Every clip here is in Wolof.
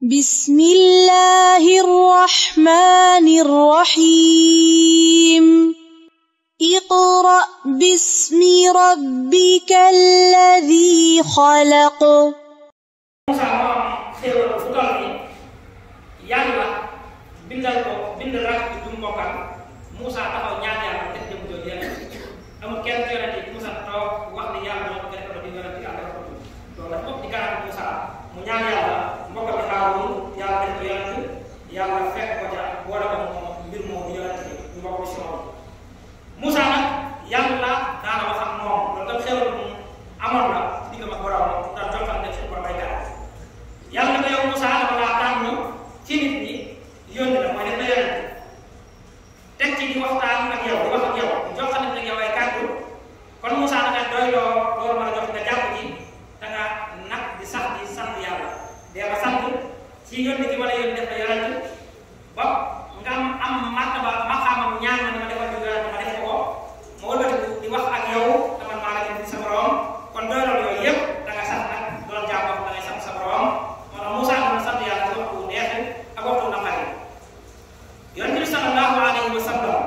Bismillahirrahmanirrahim. Iqra bismi rabbikal ladzi khalaq. Musa moom xéewal fu toll ni yàlla bindal ko bind rak bi du mokkal Musa taxaw ñaan yàlla def jëm jooju yàlla amul kenn ci yonent yi Musa toog wax ni yàlla ñoo ko def ko di yonent yàlla def ko loolu la foofu di garab Musa mu ñaan yàlla mbokk bi Haarun yàlla def ko yonent yàlla fekk ko ca boole ko moom mbir moom yonent bi ñu mbokk bi si moom Musa nag yàlla daana wax ak moom loolu tam xéewal mu amoon la diggam ak borom ndax joxal ne suñu borom ay garab yàlla na ko yow Musa dama laa tànn ci nit ñi yónni la mooy def na yonent teg ci di waxtaan ak yow di wax ak yow jox nit ak yow ay kàddu kon Musa da nga doy loolu mën a jox nga jàpp ji da nga nag di sax di sant yàlla dee ba sant ci yónni gi ma la yónni def na yonent ba nga am martaba maqaamam ñaan ma dama defal ñu yonent ma def ko ma wëlbatiku di wax ak yow dama maa la gën di sa borom kon doy loolu yooyu yëpp da nga sax nag doon jàpp da ngay sant sa borom moo tax Musa dana sant yàlla ci waxtu neex ak waxtu naqari yonent bi sallallahu alayhi wa sallam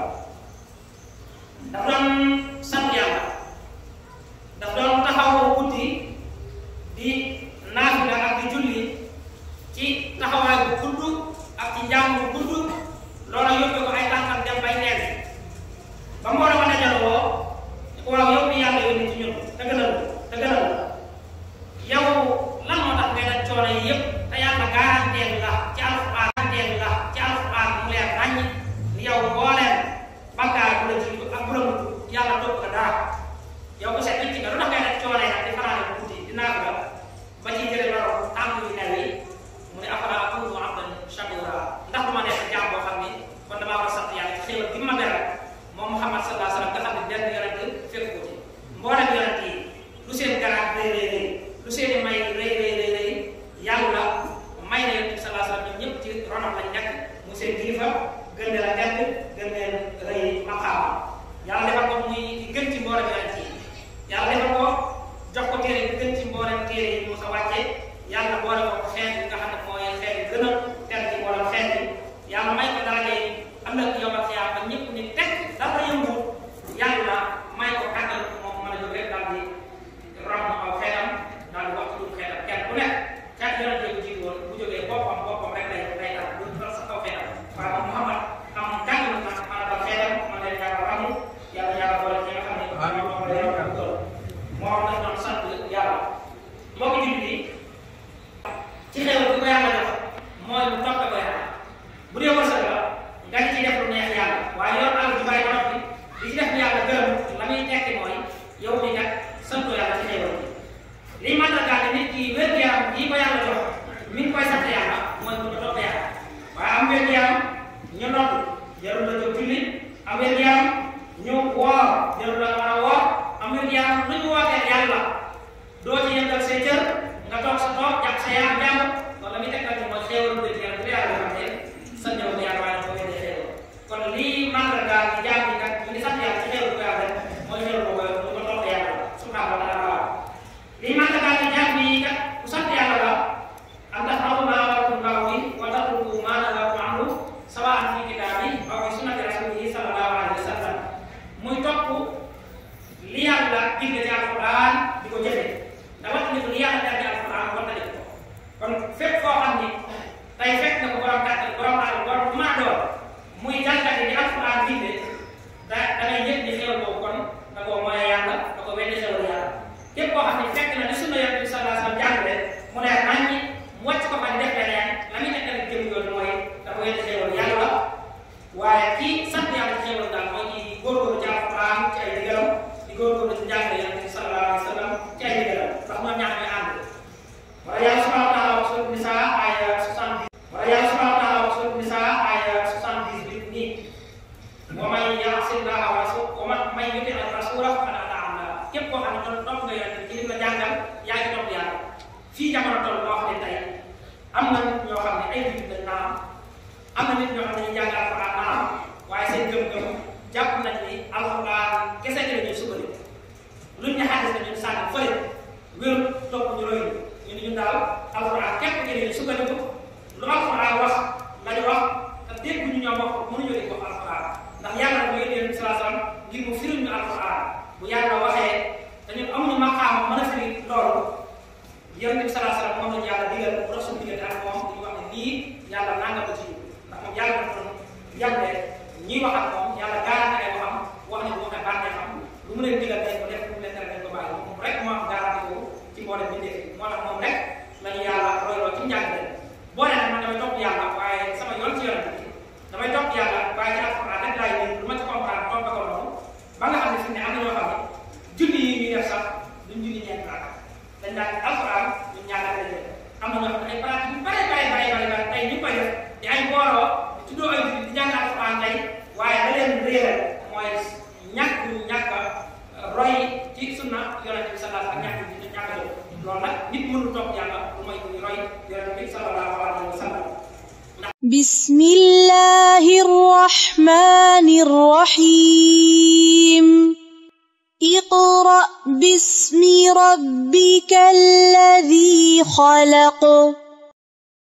dafa doon sant yàlla dafa doon taxaw guddi di naafila ak di julli ci taxawaay bu gudd ak ci njàng bu gudd loola yóbbu ko ay tànkam dem bay neen ba mbooloo ma dajaloo waaw yow mi yàlla yónni ci ñun dëggalal yow lan moo tax ngay daj coono yi yëpp te yàlla garanteel la ci alxuraan mu leer naññ ni yow mbooleem bakkaar bu la jiitu ak bu la mujj yàlla topp ko dara yow ko seet nit ci nga lu tax ngay daj coono yi nag di fanaane bu guddi di naaf la ba ciy jële loro tànk yu new yi mu ne afala akunu abdan shakura ndax du ma nekk jaam boo xam ni kon damaa war a sant yàlla ci xéewal gi ma beral moom Muhammad sallallahu alayhi wa sallam nga xam ne benn yonent fekk ko ci mboolem yonent yi lu seen garaat rëy lu seen may rëy yàlla may na yonent bi sallallahu alayhi wa sallam ñoom ñëpp ci ronam lañ nekk mu seen kilifa gën leen a tedd gën leen rëy maqaama yàlla defal ko muy gën ci mboolem yonent yi yàlla defal ko jox ko téere bi gën ci mboolem téere yi mu sa wàcce yàlla boole ko xeet bi nga xam ne mooy xeet bi gën a tedd ci mboolem xeet bi yàlla may ko daraje am na yow ak yaa ba ñëpp ni teg dara yëngu yàlla may ko kàttan moom mën a jóg rek daal di ram aw xeetam daal di wax ci lu xeetam kenn ku nekk xeet yonent yi jiitu woon bu jógee boppam rek lay tax bu dal sa kaw xeetam waaye moom Muhammad am jàng na nag mën a dal xeetam mën leen yàlla ramu yàlla boole ci nga xam ne moo la yow ak tool moo xam ne doon sant yàlla moo ko jullit yi ci xew bi ko yàlla def mooy mu topp ko yàlla bu dee wërsëg la nga ci def lu neex yàlla waaye yor àll ju bari ba noppi li ci def yàlla gërëm la muy tekki mooy yow mi kat santu yàlla ci xeewal bi liy màndargaal nit ki wér-gu-yaram yi ko yàlla jox mi ngi koy sant yàlla mooy bu ñu topp yàlla waaye am wér-gu-yaram ñu nodd jarul la jóg julli am wér-gu-yaram ñu woor jarul la mën a woor am wér-gu-yaram lu ñu wootee yàlla doo ci yëngal say cër nga toog sa toog jàpp sa yaram jàmm wala mi tekkal ni mooy xeewal wér-gu-yaram bi yàlla xam ne sant yow bi yàlla waaye mooy xeewal kon lii màndargaal ci jaam yi kat ñu ngi sant yàlla ci xeewal bu yàlla mooy xeewal boobu ñu ko topp yàlla subhanahu wa taala lii màndargaal ci jaam yi kat ku sant yàlla la am ndax aw maa warakum baaw bi wa tatruku maa nahaakum anhu sawaan fi kitaabi aw fi sunnati rasulihi sallallahu alayhi wa sallam muy topp li yàlla digle ci alquran di ko jëfee da wax ni li yàlla def ci alquran war na def ko kon fépp foo xam ni tey fekk na ko borom kàttan borom alal borom bu maa doon muy jàngate di alquran digle da ngay yëg ni xéwal boobu kon da koo mooy yàlla da ko weddi xéwal yàlla képp koo xam ne fekk na li sunna yonent bi sallallahu alayhi wa sallam jàngale mu leer nañ ñi mu wàcc ko fa di def leneen la muy nekk rek jëm yoon mooy da ko weddi xéwal yàlla waaye kii sant yàlla ci xéwal daal mooy kii góorgóorlu ci alquran ci ay digalam di góorgóorlu ci jàngale yonent bi sallallahu alayhi wa sallam ci ay digalam ndax ñoom ñaar ñooy ànd wala yàlla subhanahu wa taala wax surat Nisa aya 70 wala yàlla subhanahu wa taala wax surat Nisa aya 78 nii wa man ya'si llaha wa rasulahu wa man yuti ar-rasula faqad ata'a Allah képp koo xam ne doon topp nga yonent ci li nga jàngal yaa ngi topp yàlla fii jamono toll boo xam ne tey am na nit ñoo xam ne ay jullit lañ naam am na nit ñoo xam ne ñu jàng alxuraan naam waaye seen gëm-gëm jàpp nañ ni alxuraan kese gi la ñuy sukkandiku luñ ne xadis la ñu sànni fële wér topp ñu roy ñu ni ñun daal alxuraan képp gi la ñuy sukkandiku بسم الله الرحمن الرحيم اقرأ باسم ربك الذي خلق